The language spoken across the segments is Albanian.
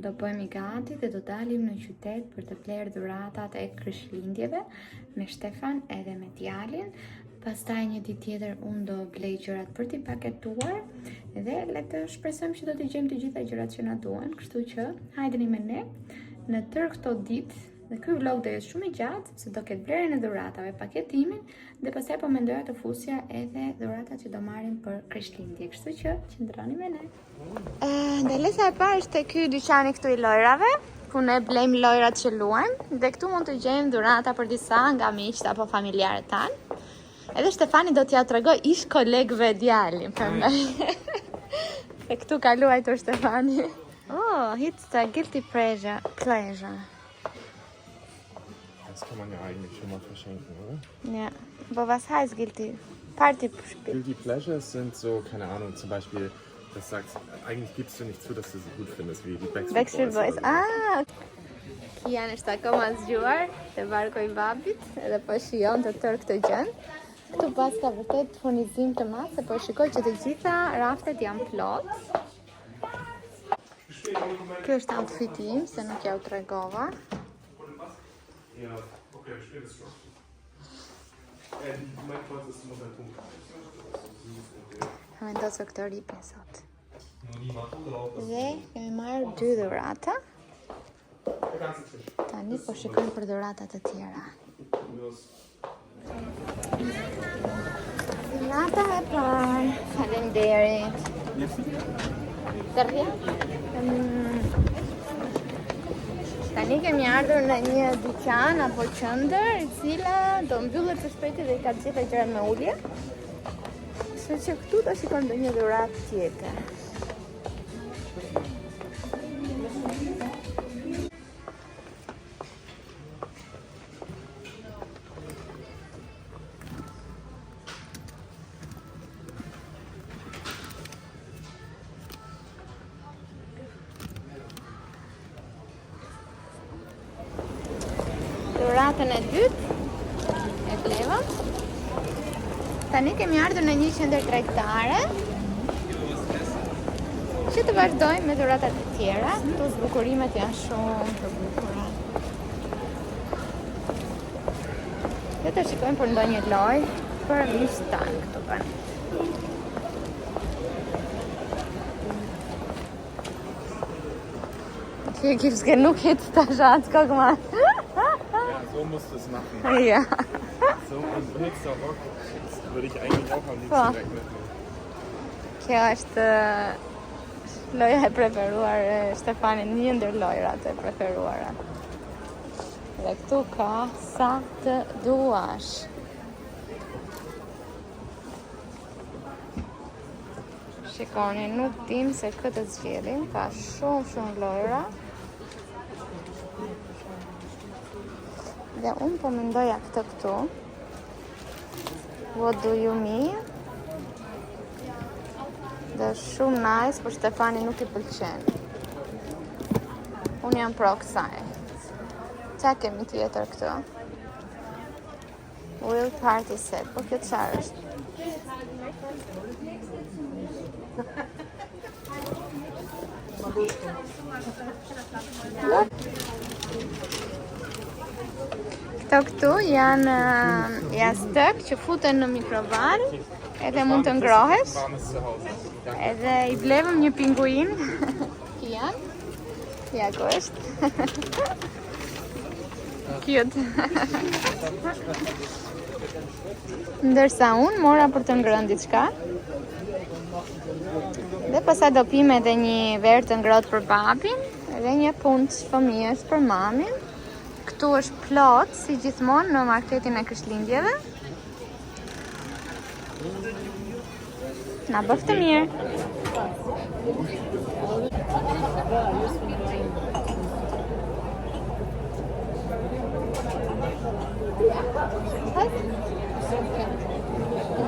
do bëhemi gati dhe do dalim në qytet për të blerë dhuratat e Krishtlindjeve me Shtefan edhe me djalin. Pastaj një ditë tjetër unë do blej gjërat për t'i paketuar dhe le të shpresojmë që do t'i gjejmë të gjitha gjërat që na duhen, kështu që hajdeni me ne në tërë këto ditë. Dhe ky vlog do jetë shumë i gjatë, sepse do ketë blerjen e dhuratave, paketimin dhe pastaj po mendoja të fusja edhe dhuratat që do marrim për Krishtlindje, kështu që qëndroni me ne. Ndalesa e parë është ky dyqani këtu i lojrave, ku ne blejmë lojrat që luajmë dhe këtu mund të gjejmë dhurata për disa nga miqtë apo familjarët tanë. Edhe Shtefani do t'ja tregoj ish kolegëve djalin prandaj. E këtu ka luajtur Shtefani. Oh, it's a guilty pleasure. Das kann man ja eigentlich schon mal verschenken, oder? Ja, aber was heißt Guilty? Partyspiel? Guilty Pleasures sind so, keine Ahnung, zum Beispiel, das sagst, eigentlich gibst du nicht zu, dass du sie gut findest, wie die Backstreet Boys. Ah! Kian është akoma zgjuar te barku i babit, edhe po shijon të tërë këtë gjën. Këtu pas ka vërtet furnizim të madh, se po shikoj që të gjitha raftet janë plot. Kjo është outfiti im, se nuk ja u tregova. Ja, okay, später schon. Mein Kreuz ist immer dein Punkt. Vendosë këtë ripin sot. Dhe kemi marrë 2 dhurata. Tani po shikojmë për dhurata të tjera. Dhurata e parë. Faleminderit. Tërhja? Tani kemi ardhur në një dyqan apo qendër e cila do mbyllet së shpejti dhe ka të gjitha gjërat me ulje. Kështu që këtu do shikojmë ndonjë dhuratë tjetër. Dhuratën e dytë e bleva. Tani kemi ardhur në një qendër tregtare që të vazhdojmë me dhuratat e tjera. Këtu zbukurimet janë shumë të bukura. Dhe të shikojmë për ndonjë lojë për miqtë tanë këtu kanë. Hier gibt es genug Hitztasche als Guckmann. So musst du es machen. Ja. So ein hipster Rock würde ich eigentlich auch am liebsten wegnehmen. Kjo është loja e preferuar e Shtefanit, një ndër lojrat e preferuara. Dhe këtu ka sa të duash. Shikoni, nuk dim se këtë zgjedhim, ka shumë lojra. Dhe unë po mendoja këtë këtu. What do you mean? Dhe shumë nice, por Shtefani nuk i pëlqen. Unë jam pro kësaj. Qa kemi tjetër këtu? Will party set. Po kjo qarë është? Këtu janë jastëk që futen në mikrovalë edhe mund të ngrohesh. Edhe i blevëm një pinguin. Kian? Ja, ku është? Cute. Ndërsa unë mora për të ngrënë diçka. Dhe pastaj do pim edhe një verë të ngrohtë për babin, edhe një punç fëmijës për mamin. Këtu është plot, si gjithmonë në marketin e Krishtlindjeve. Na bëftë të mirë.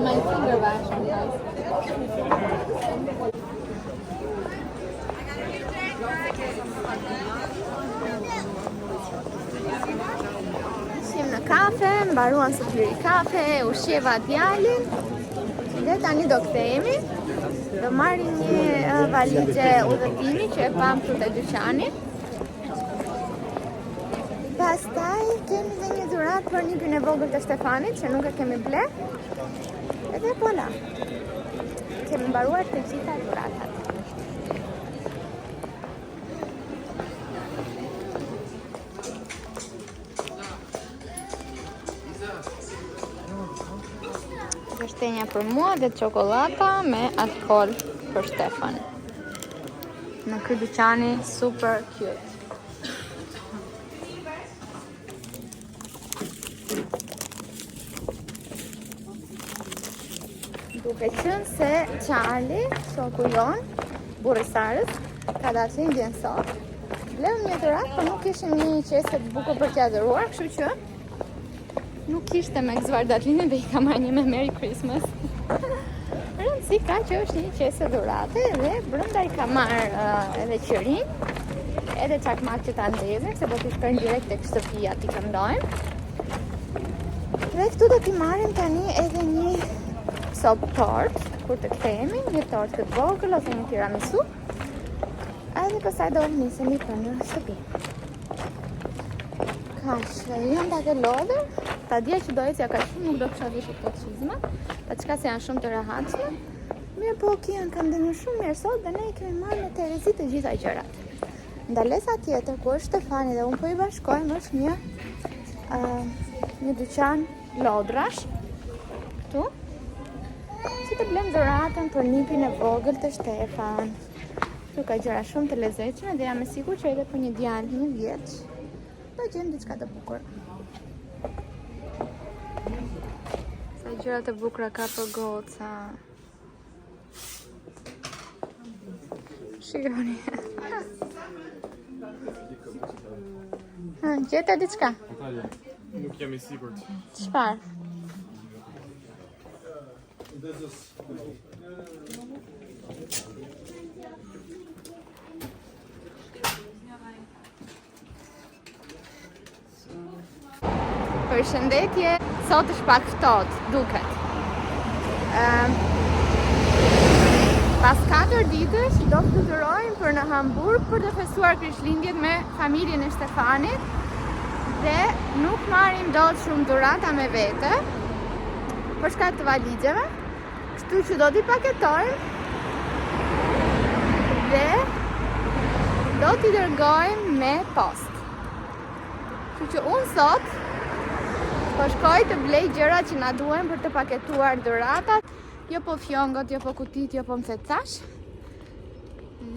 My finger version, në kafe, mbaruan së piri kafe, ushqeva djalin dhe tani do kthehemi Do marrim një valizhe udhëtimi që e pam këtu te dyqani. Pastaj kemi dhe një dhuratë për nipin e vogël të Stefanit që nuk e kemi ble. Edhe voilà. Kemi mbaruar të gjitha dhuratat. Shtënja për mua dhe çokolata me alkool për Stefan. Në ky dyqani super cute. Duke qenë se Charlie, shoku jon, burri i Sarës, ka dalë ndjen sot. Bleu një dhuratë, por nuk kishim një qese të bukur për t'ia dhuruar, kështu që nuk kishte me gëzuar datëlindjen dhe I ka marrë një me Merry Christmas. Rëndësi ka që është një qese dhurate dhe brenda I ka marrë edhe qërin, edhe çakmak që ta ndezin, se do t'i shkojnë direkt tek shtëpia t'i këndojmë. Dhe këtu do t'i marrim tani edhe një sop tort, kur të kthehemi, një tort të vogël ose një tiramisu. Edhe pastaj do nisemi për në shtëpi. Kash, jam pak e lodhur. Ta dija që do ecja ka shumë, nuk do kisha veshur këto çizma, pa çka se janë shumë të rehatshme. Mirë po, Kian ka ndenjur shumë mirë sot dhe ne I kemi marrë me Terezi të gjitha gjërat. Ndalesa tjetër ku është Stefani dhe unë po I bashkojmë është një dyqan lodrash këtu. Si të blem dhuratën për nipin e vogël të Stefan. Këtu ka gjëra shumë të lezetshme dhe jam e sigurt që edhe për një djalë 1 vjeç do gjem diçka të bukur. Sa gjëra të bukura ka për goca. Shikoni. Gjeta diçka? Nuk jam I sigurt. Çfarë? Përshëndetje, sot është pak ftohtë, duket. Pas 4 ditësh do fluturojmë për në Hamburg për të festuar Krishtlindjet me familjen e Stefanit dhe nuk marrim dot shumë dhurata me vete për shkak të valizheve, kështu që do t'i paketojmë dhe do t'i dërgojmë me post. Kështu që unë sot po shkoj të blej gjëra që na duhen për të paketuar dhuratat, jo po fjongot, jo po kutit, jo po mcecash.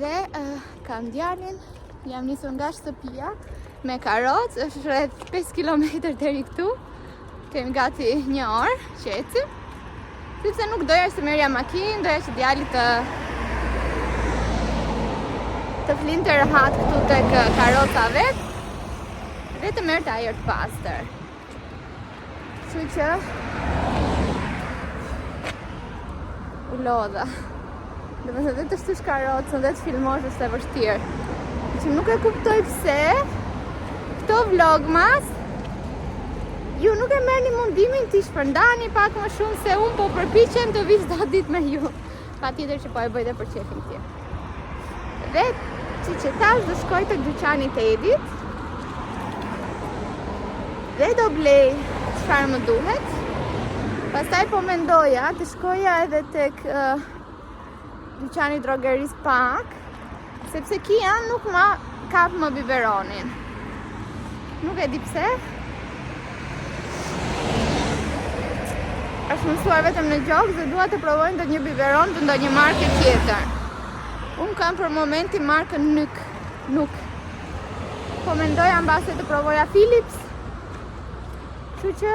Dhe kam djalin, jam nisur nga shtëpia me karrocë, është rreth 5 km deri këtu. Kemi gati 1 orë që ecim. Sepse nuk doja të merrja makinë, doja që djali të flinte rehat këtu tek karroca vet dhe të merrte ajër të pastër. Kështu që u lodha. Dhe më thë të shtush karrocën dhe të filmosh është e vështirë. Që nuk e kuptoj pse këto vlogmas ju nuk e merrni mundimin t'i shpërndani pak më shumë se unë po përpiqem të vi çdo ditë me ju. Patjetër që po e bëj dhe për çefin tim. Dhe siç e thash, do shkoj tek dyqani i Edit dhe do blej çfarë më duhet. Pastaj po mendoja të shkoja edhe tek dyqani i drogerisë pak, sepse Kian nuk ma kap më biberonin. Nuk e di pse. Është mësuar vetëm në gjoks dhe dua të provoj ndonjë biberon të ndonjë marke tjetër. Unë kam për momentin markën Nuk. Po mendoja mbase të provoja Philips. Kështu që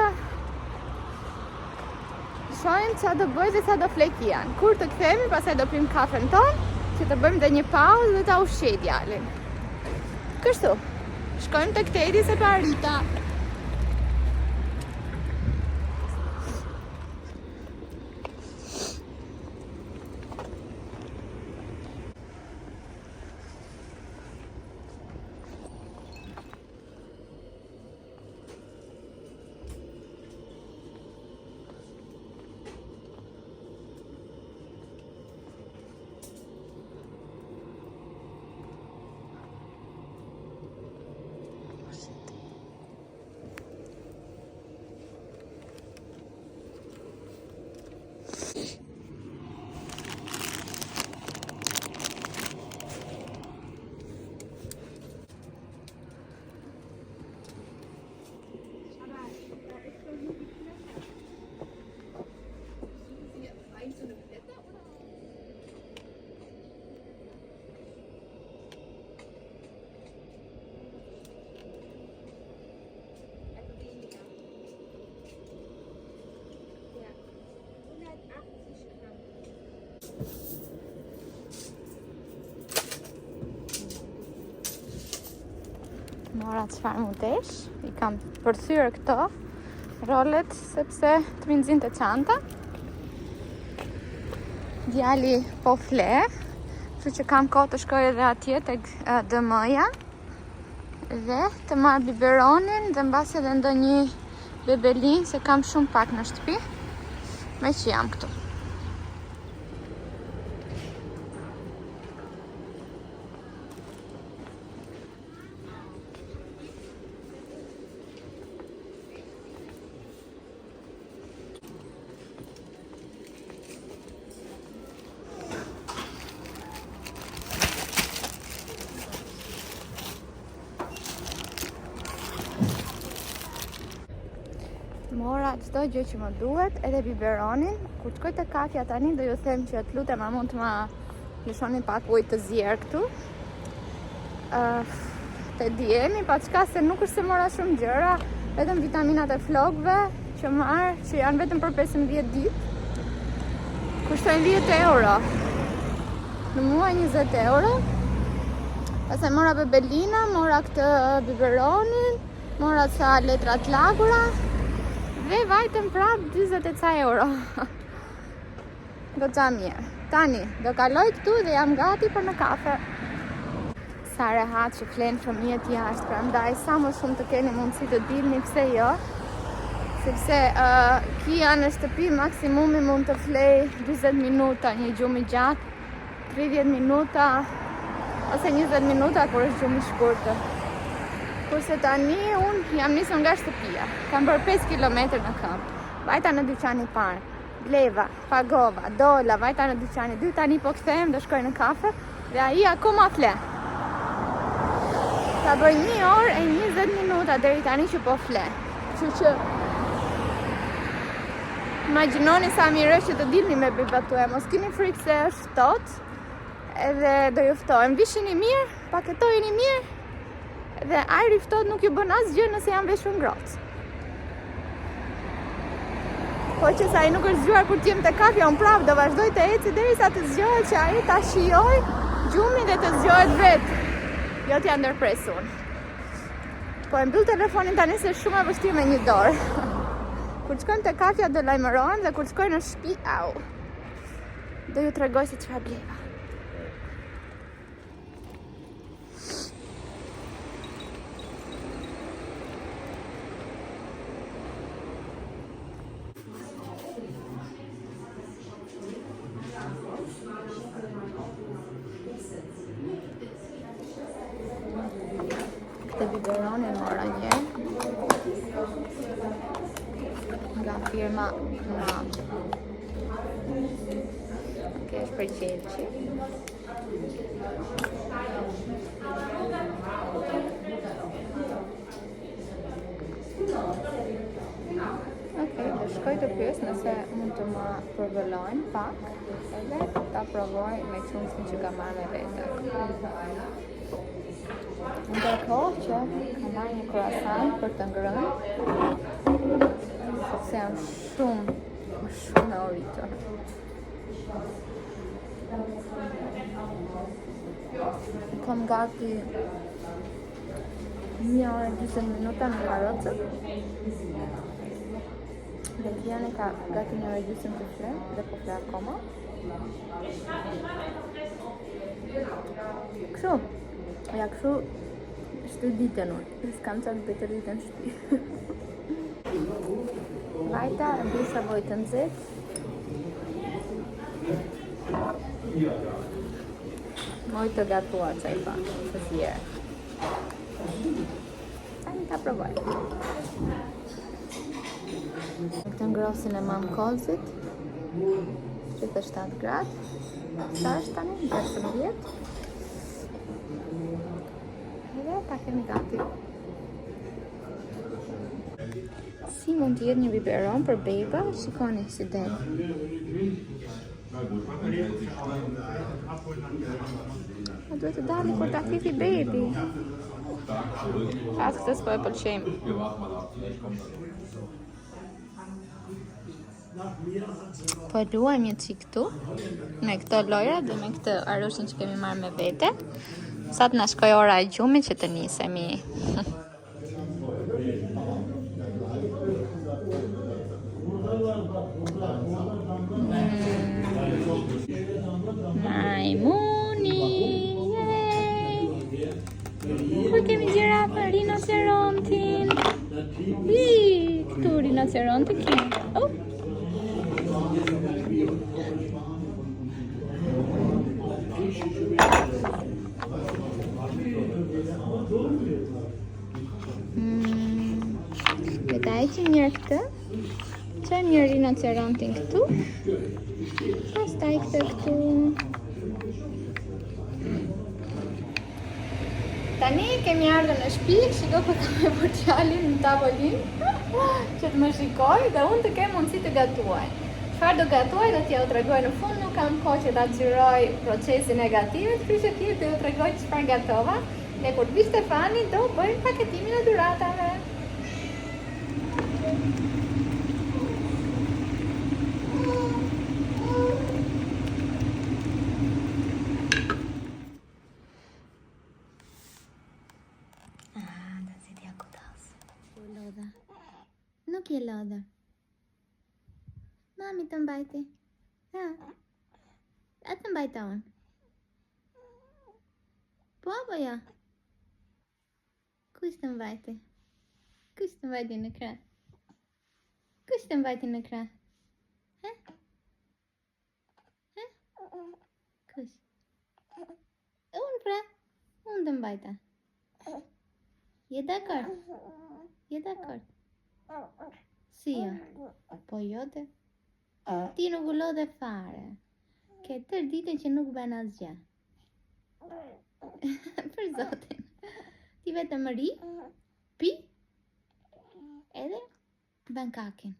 shohim çfarë do bëj dhe sa do flej Kian. Kur të kthehemi, pastaj do pim kafen ton, që të bëjmë dhe një pauzë dhe ta ushqej djalin. Kështu. Shkojmë tek Tedi se pa Rita. Mora çfarë mutesh, I kam përthyer këto rolet sepse të më nxinte çanta. Djali po fle, kështu që kam kohë të shkoj edhe atje tek DM-ja dhe të marr biberonin dhe mbas edhe ndonjë bebelin se kam shumë pak në shtëpi me që jam këtu. Mora çdo gjë që më duhet, edhe biberonin. Kur të shkoj te kafja tani do ju them që të lutem a mund të ma lëshoni pak ujë të zjerë këtu. Te diemi, pa çka se nuk është se mora shumë gjëra, vetëm vitaminat e flokëve që marr, që janë vetëm për 15 ditë. Kushtojnë 10 euro. Në muaj 20 euro. Pastaj mora bebelina, mora këtë biberonin, mora ca letra të lagura. Dhe vajtëm prap 20 e ca euro. Goxha mirë. Tani, do kaloj këtu dhe jam gati për në kafe. Sa rehat që flenë fëmijët jashtë, prandaj sa më shumë të keni mundësi të dilni, pse jo? Sepse kia në shtëpi maksimumi mund të flej 20 minuta, një gjumë I gjatë, 30 minuta ose 20 minuta kur është gjumë I shkurtër. Kurse tani unë jam nisur nga shtëpia. Kam bërë 5 kilometër në këmbë. Vajta në dyqani parë, bleva, pagova, dola, vajta në dyqani dy, tani po kthehem do shkoj në kafe dhe ai akoma fle. Ka bërë 1 orë e 20 minuta deri tani që po fle. Kështu që imagjinoni sa mirë është që të dilni me bibat tuaj, mos keni frikë se është ftohtë, edhe do ju ftohem. Vishini mirë, paketojeni mirë. Dhe ajri ftohtë nuk ju bën asgjë nëse janë veshur ngrohtë. Po që sa ai nuk është zgjuar kur t'jem te kafja, unë prap do vazhdoj të eci derisa të zgjohet që ai ta shijoj gjumin dhe të zgjohet vetë. Jo t'ja ndërpresun. Po e mbyll telefonin tani se është shumë e vështirë me një dorë. Kur shkojmë te kafja do lajmërohem dhe kur shkoj në shtëpi, do ju tregoj se çfarë bleva. Këtë biberonin mora një nga firma Mam. Kjo është për qelçi. Do shkoj të pyes nëse mund të më përvëllojnë pak edhe ta provoj me çuncin që kam marrë me vete. Ndërkohë që kam marrë një croissant për të ngrënë, sepse jam shumë e oritur. Kam gati 1 orë e 20 minuta në karrocë. Dhe Kiani ka gati 1 orë e 20 të fle dhe po fle akoma. Kështu është ditën unë, s'kam qatë bëjtë ditën shtëpi. Vajta, mbisa vojtë të nxehtë. Moj të gatuar që i pa, të thjerë. Tani ta provoj. Këtë ngrosin e Mam Kozit, 37 gradë. Sa është tani? 18. Edhe ta kemi gati. Si mund të jetë një biberon për beba? Shikoni si del. A duhet të dali kur ta fifi baby. As këtë s'po e pëlqejmë. Po e luajmë një çik këtu me këto lojra dhe me këtë arushin që kemi marrë me vete. Sa të na shkoj ora e gjumit që të nisemi. Majmuni, kur kemi gjirafën, rinocerontin. Këtu rinoceronti kemi. Oh. Këta e që njërë këtë. Që një rinocerontin këtu. Pastaj këtë këtu. Tani kemi ardhur në shtëpi, shiko po kam e për djalin në tavolinë që të më shikoj dhe unë të kem mundësi të gatuaj. Çfarë do gatuaj do t'ja u tregoj në fund, nuk kam kohë që ta xhiroj procesin e gatimit, kështu që thjesht do t'ju tregoj çfarë gatova. Ne kur të vi Stefani do bëjmë paketimin e dhuratave. Nuk je lodhër. Mami të mbajti. Ha? A të mbajta unë? Po apo ja? Kush të mbajti? Kush të mbajti në krah? Kush të mbajti në krah? Ha? Ha? Kush? Unë pra? Unë të mbajta. Je dakord? Je dakord? Si jo? Po jo dhe? Ti nuk u lodhe fare. Ke tërë ditën që nuk bën asgjë. Për zotin. Ti vetëm ri, pi, edhe bën kakin.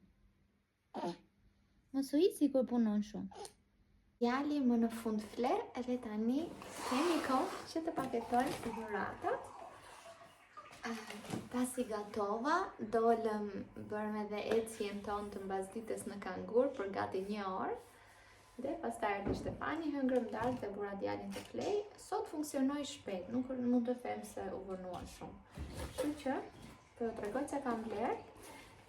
Mos u hiqi kur punon shumë. Djali më në fund fle, edhe tani kemi kohë që të paketojmë dhuratat. Pasi gatova, dolëm bërëm edhe ecjen tonë të mbasdites në Kangur për gati 1 orë. Dhe pastaj erdhi Stefani, hëngrëm darkë dhe bura djalin të flej. Sot funksionoi shpejt, nuk mund të them se u vënua shumë. Kështu që do t'ju tregoj çka kam bler.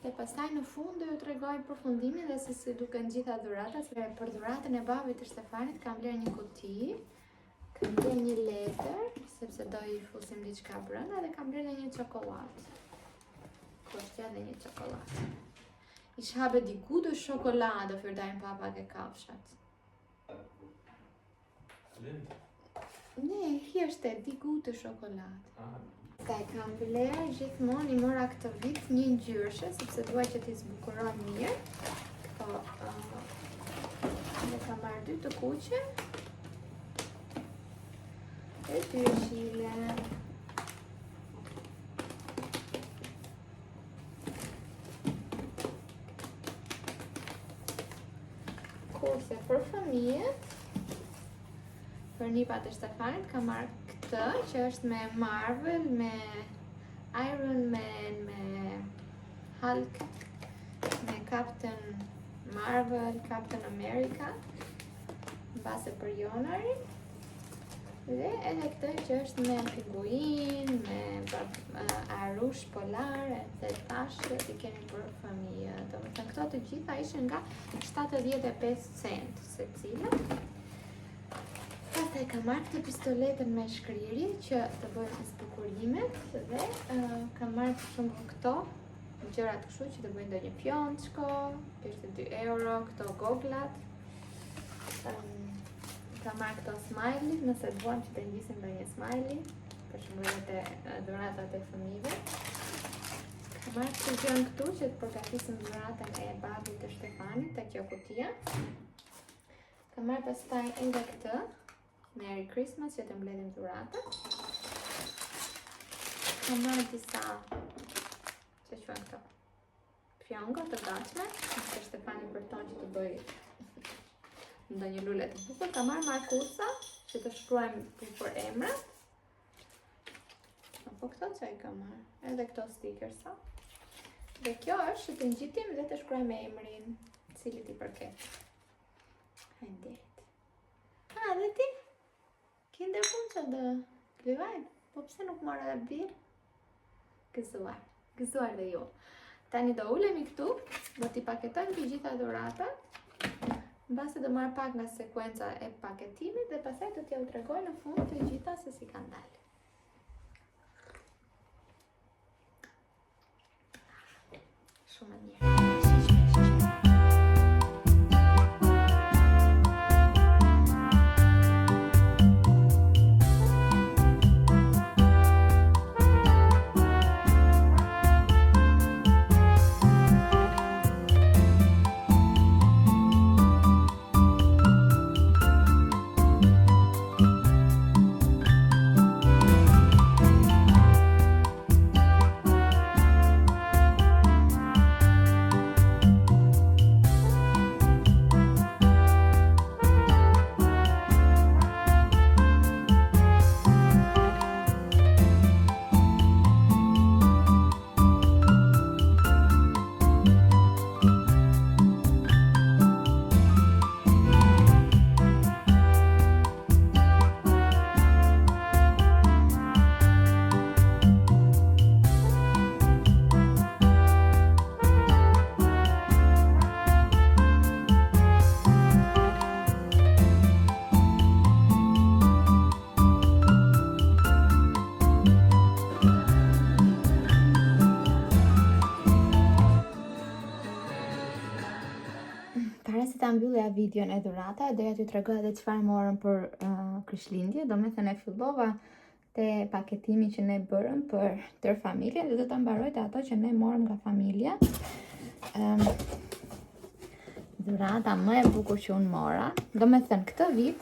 Dhe pastaj në fund do ju tregoj përfundimin dhe se si duken gjitha dhuratat. Për dhuratën e babit të Stefanit kam bler një kuti. Kam bler një letër, sepse do i fusim diçka brenda dhe kam bler një çokoladë. Kostja dhe një çokoladë. Ich habe die gute Schokolade für deinen Papa gekauft, Schatz. Nee, hier steht die gute Schokolade. Kaj kam bler gjithmonë i mora këtë vit një ngjyrshe, sepse dua që t'i zbukuroj mirë. Dhe kam marrë 2 të kuqe. E 2 qile. Kurse për fëmijët, për nipat e Stefanit kam marrë këtë që është me Marvel, me Iron Man, me Hulk, me Captain Marvel, Captain America, base për Jonari. Dhe edhe këtë që është me pinguin, me arush polar, dhe tashë i kemi për fëmijë. Domethënë këto të gjitha ishin nga 75 cent secila. Pastaj kam marrë këtë pistoletën me shkriri që të bëjmë zbukurimet dhe kam marrë për shembull këto gjërat kështu që të bëjnë ndonjë pjonçko, ishte 2 euro, këto goglat. Kam marrë këto smiley, nëse duam që të ngjisim ndonjë smiley, për shembull te dhuratat e fëmijëve. Kam marrë këtë gjën këtu që të përgatisim dhuratën e babit të Stefanit, te kjo kutia. Kam marrë pastaj edhe këtë, Merry Christmas, që të mbledhim dhuratën. Kam marrë disa, që quhen këto, fjongo të gatshme, nëse Stefani përton që të bëj ndonjë lule të bukur. Kam marrë markusa që të shkruajmë për emrat. Apo këto që i kam marrë, edhe këto stickersa. Dhe kjo është që të ngjitim dhe të shkruajmë emrin, cili t'i përket. Hajderit. Dhe ti? Kinderpunça do Vivaj, po pse nuk marrë edhe birë? Gëzuar dhe ju. Tani do ulemi këtu, do t'i paketojmë të gjitha dhuratat. Mbasi do marr pak nga sekuenca e paketimit dhe pastaj do t'ju tregoj në fund të gjitha se si kanë dalë. Shumë e mirë. Ta mbyllja videon e dhurata, doja t'ju tregoj edhe çfarë morëm për Krishtlindje, domethënë e fillova te paketimi që ne bërëm për tërë familjen dhe do ta mbaroj te ato që ne morëm nga familja. Dhurata më e bukur që unë mora, domethënë këtë vit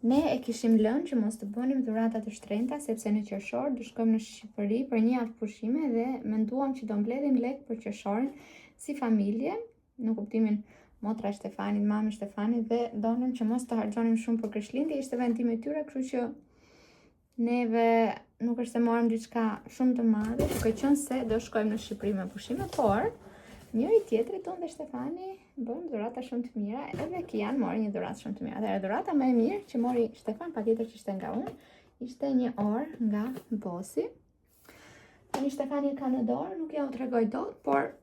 ne e kishim lënë që mos të bënim dhurata të shtrenjta sepse në qershor do shkojmë në Shqipëri për një javë pushime dhe menduam që do mbledhim lek për qershorin si familje, në kuptimin motra Shtefanit, mami Shtefanit dhe donim që mos të harxhonim shumë për Krishtlindje, ishte vendimi i tyre, kështu që neve nuk është se morëm diçka shumë të madhe, duke qenë se do shkojmë në Shqipëri me pushime, por njëri tjetrit unë dhe Shtefani bëm dhurata shumë të mira, edhe Kian mori një dhuratë shumë të mirë. Atëherë dhurata më e mirë që mori Shtefan, patjetër që ishte nga unë, ishte një orë nga Bosi. Tani Shtefani ka në dorë, nuk ja u tregoj dot, por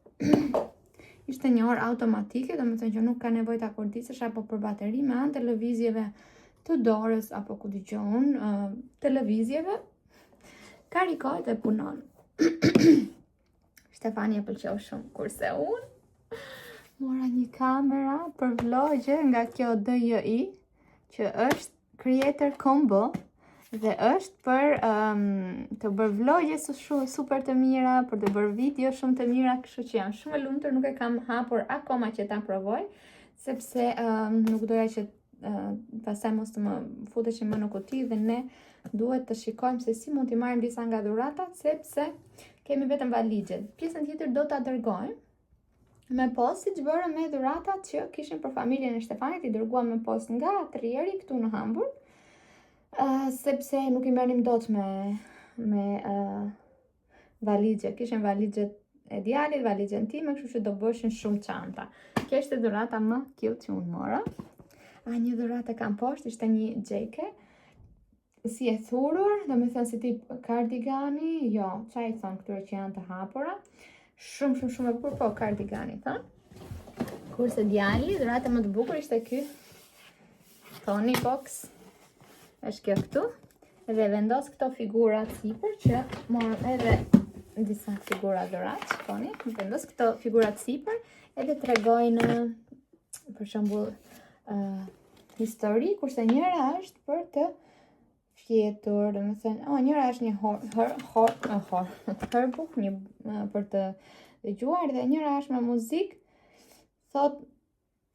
ishte një orë automatike, domethënë që nuk ka nevojë ta kordisësh apo për bateri me anë të lëvizjeve të dorës apo ku dëgjon televizjeve. Karikohet dhe punon. Shtefani e pëlqeu shumë, kurse unë mora një kamera për vlogje nga kjo DJI, që është Creator Combo dhe është për të bërë vlogje super të mira, për të bërë video shumë të mira, kështu që jam shumë e lumtur, nuk e kam hapur akoma që ta provoj, sepse nuk doja që pastaj mos të më futeshim më në kuti dhe ne duhet të shikojmë se si mund t'i marrim disa nga dhuratat, sepse kemi vetëm valixhet. Pjesën tjetër do ta dërgojmë me post, siç bërëm me dhuratat që kishim për familjen e Shtefanit, i dërguam me post nga Trieri këtu në Hamburg. Sepse nuk i merrim dot me valixhe. Kishim valixhet e djalit, valixhen time, kështu që do bëshin shumë çanta. Kjo ishte dhurata më cute që unë mora. Një dhuratë kam poshtë, ishte një xheke si e thurur, domethënë si tip kardigani, jo, çfarë i thon këtyre që janë të hapura. Shumë e bukur, po kardigani thon. Kurse djali, dhurata më të bukur ishte ky Tony Box. Është kjo këtu, edhe vendos këto figura sipër që morëm edhe disa figura dhuratë, shikoni, vendos këto figura sipër edhe tregojnë për shembull histori, kurse njëra është për të fjetur, domethënë, njëra është një hërbuk, një për të dëgjuar dhe njëra është me muzikë, thot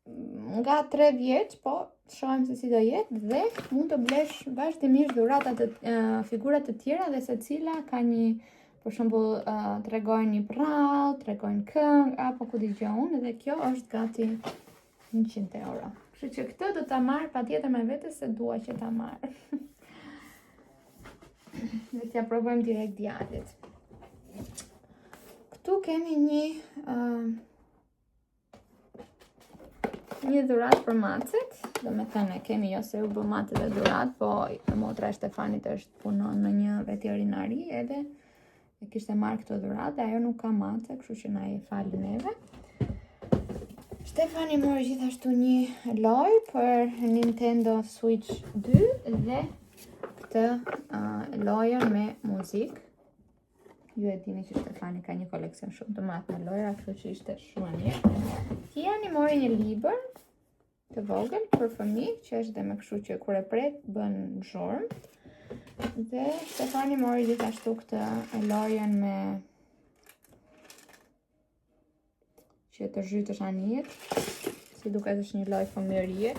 nga 3 vjeç, po shohim se si do jetë dhe mund të blesh vazhdimisht dhurata të figura të tjera dhe secila ka një, për shembull, tregojnë një prall, tregojnë këngë apo ku dëgjon dhe kjo është gati 100 euro. Kështu që këtë do ta marr patjetër me vete se dua që ta marr. Dhe t'ja provojmë direkt djalit. Këtu kemi një dhuratë për macet. Do me thënë, kemi jo se u bë matë dhe dhurat, po motra e Stefanit është punon në një veterinari edhe e kishte marrë këto dhurat dhe ajo nuk ka matë, kështu që na e falë neve. Stefani mori gjithashtu një lojë për Nintendo Switch 2 dhe këtë lojën me muzikë. Ju e dini që Stefani ka një koleksion shumë të madh me lojra, kështu që ishte shumë e mirë. Kiani mori një libër të vogël për fëmijë, që është dhe me kështu që kur e pret bën zhurmë. Dhe Stefani mori gjithashtu këtë lojën me që të zhytësh anijet, si duket është një lojë fëmijërie.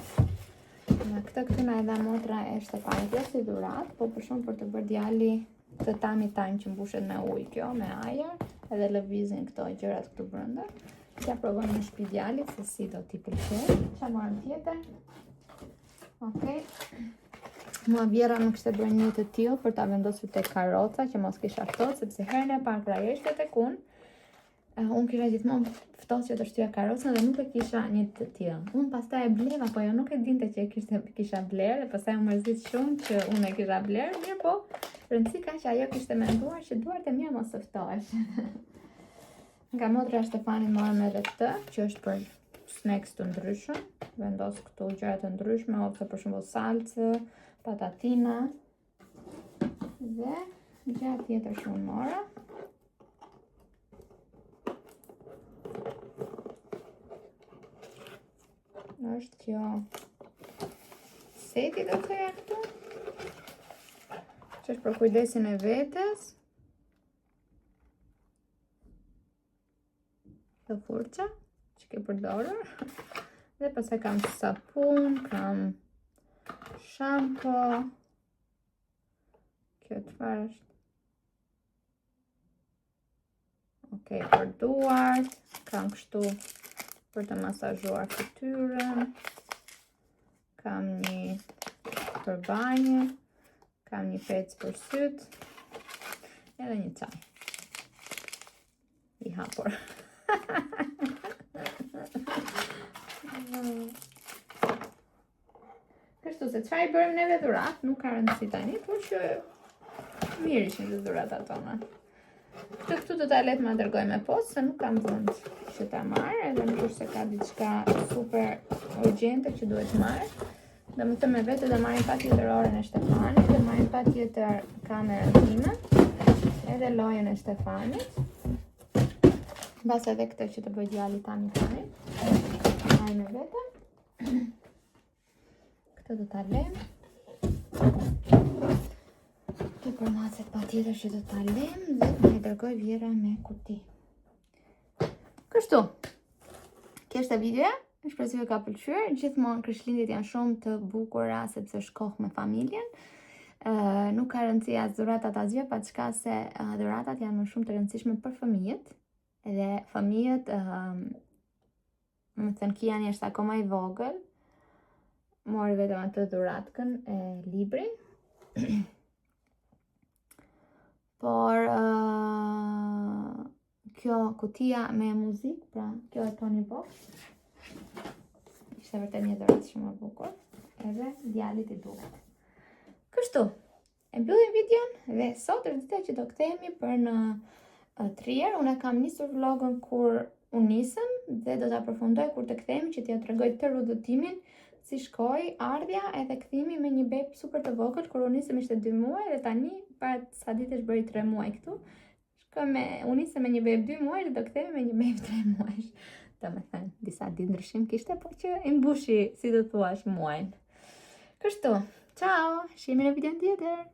Këtë na e dha motra e Stefanit, jo si dhurat, po për shumë për të bërë djali të tummy time që mbushet me ujë kjo, me ajër, edhe lëvizin këto gjërat këtu brenda. Ja provojmë në shtëpi djalit se si do t'i pëlqejë. Ç'a marrëm tjetër? Okej. Mua Vjera nuk kishte bërë një të tillë për ta vendosur tek karroca që mos kisha ftohtë, sepse herën e parë kur ajo ishte tek unë kisha gjithmonë ftohtë që të shtyja karrocën dhe nuk e kisha një të tillë. Unë pastaj e bleva, po ajo nuk e dinte që kisha bler dhe pastaj u mërzit shumë që unë e kisha bler, mirë po rëndësi ka që ajo kishte menduar që duart e mia mos të ftohesh. Nga motra e Stefanit morëm edhe këtë, që është për snacks të ndryshëm. Vendos këtu gjëra të ndryshme, ose për shembull salcë, patatina. Dhe gjëra tjetër që unë mora. Është kjo seti do të thoya këtu. Që është për kujdesin e vetes. Të furça që ke përdorur. Dhe pastaj kam sapun, kam shampo. Kjo çfarë është? Okej, për duart, kam kështu për të masazhuar fytyrën. Kam një për banjë, kam një pecë për syt, edhe një çaj. I hapur. Kështu se çfarë i bërëm neve dhurat, nuk ka rëndësi tani, por që mirë ishin të dhuratat tona. Këtu do ta let ma dërgoj me postë, se nuk kam vend që ta marr, edhe nuk është se ka diçka super urgjente që duhet marr. Do më të me vete dhe marrim patjetër orën e Stefanit, dhe marrim patjetër kamerën time, edhe lojën e Stefanit. Mbas edhe këtë që të bëj djali tani. Marrim me vete. Këtë do ta lem. Të përmacet patjetër që do ta lem dhe më e dërgoj Vjera me kuti. Kështu. Kjo është videoja. Shpresoj ka pëlqyer. Gjithmonë Krishtlindjet janë shumë të bukura sepse shkoh me familjen. Nuk ka rëndësi as dhuratat asgjë, paçka se dhuratat janë më shumë të rëndësishme për fëmijët. Edhe fëmijët, më thënë Kiani është akoma i vogël, mori vetëm atë dhuratkën e librin. Por kjo kutia me muzikë, pra kjo e Tony Box, ishte vërtet një dhuratë shumë e bukur, edhe djalit i duket. Kështu, e mbyllim videon dhe sot është dita që do kthehemi për në Trier. Unë kam nisur vlogën kur unë nisëm dhe do ta përfundoj kur të kthehemi që t'ja tregoj të rudhëtimin, si shkoi ardhja edhe kthimi me një beb super të vogël. Kur unë nisëm ishte 2 muaj dhe tani para sa ditësh bëri 3 muaj këtu. Unë nisëm me një beb 2 muaj dhe do kthehemi me një beb 3 muajsh. Domethënë, disa ditë ndryshim kishte, por që i mbushi, si do thuash, muajin. Kështu, ciao, shihemi në videon tjetër.